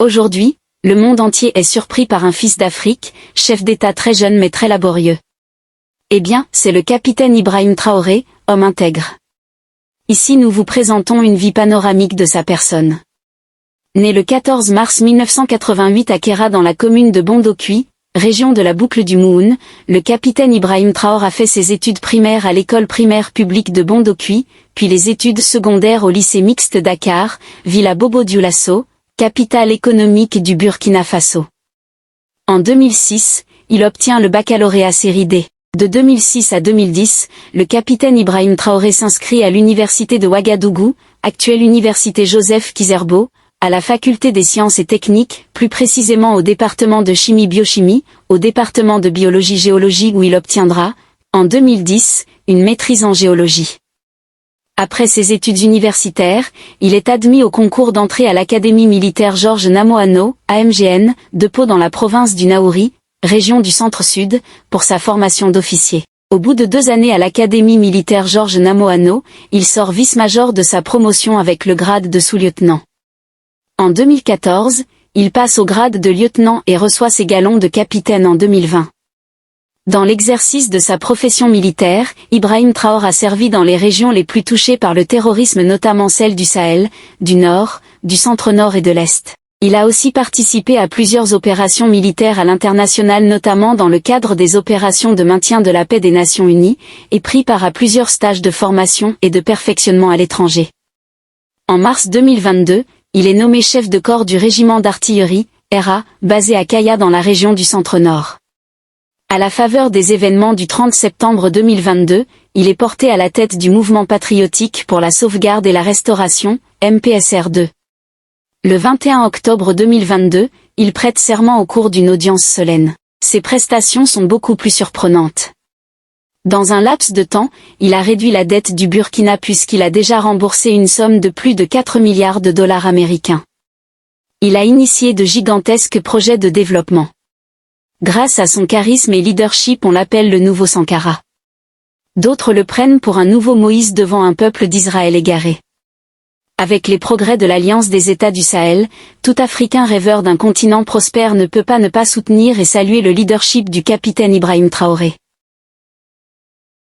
Aujourd'hui, le monde entier est surpris par un fils d'Afrique, chef d'État très jeune mais très laborieux. Eh bien, c'est le capitaine Ibrahim Traoré, homme intègre. Ici nous vous présentons une vie panoramique de sa personne. Né le 14 mars 1988 à Kéra dans la commune de Bondokui, région de la boucle du Mouhoun, le capitaine Ibrahim Traoré a fait ses études primaires à l'école primaire publique de Bondokui, puis les études secondaires au lycée mixte Dakar, ville à Bobo-Dioulasso, capitale économique du Burkina Faso. En 2006, il obtient le baccalauréat série D. De 2006 à 2010, le capitaine Ibrahim Traoré s'inscrit à l'université de Ouagadougou, actuelle université Joseph Kizerbo, à la faculté des sciences et techniques, plus précisément au département de chimie-biochimie, au département de biologie-géologie où il obtiendra, en 2010, une maîtrise en géologie. Après ses études universitaires, il est admis au concours d'entrée à l'Académie militaire Georges Namoano, AMGN, de Pau dans la province du Naouri, région du Centre-Sud, pour sa formation d'officier. Au bout de 2 années à l'Académie militaire Georges Namoano, il sort vice-major de sa promotion avec le grade de sous-lieutenant. En 2014, il passe au grade de lieutenant et reçoit ses galons de capitaine en 2020. Dans l'exercice de sa profession militaire, Ibrahim Traoré a servi dans les régions les plus touchées par le terrorisme, notamment celles du Sahel, du Nord, du Centre-Nord et de l'Est. Il a aussi participé à plusieurs opérations militaires à l'international, notamment dans le cadre des opérations de maintien de la paix des Nations Unies, et pris part à plusieurs stages de formation et de perfectionnement à l'étranger. En mars 2022, il est nommé chef de corps du régiment d'artillerie, RA, basé à Kaya dans la région du Centre-Nord. À la faveur des événements du 30 septembre 2022, il est porté à la tête du mouvement patriotique pour la sauvegarde et la restauration, MPSR2. Le 21 octobre 2022, il prête serment au cours d'une audience solennne. Ses prestations sont beaucoup plus surprenantes. Dans un laps de temps, il a réduit la dette du Burkina puisqu'il a déjà remboursé une somme de plus de 4 milliards de dollars américains. Il a initié de gigantesques projets de développement. Grâce à son charisme et leadership, on l'appelle le nouveau Sankara. D'autres le prennent pour un nouveau Moïse devant un peuple d'Israël égaré. Avec les progrès de l'Alliance des États du Sahel, tout Africain rêveur d'un continent prospère ne peut pas ne pas soutenir et saluer le leadership du capitaine Ibrahim Traoré.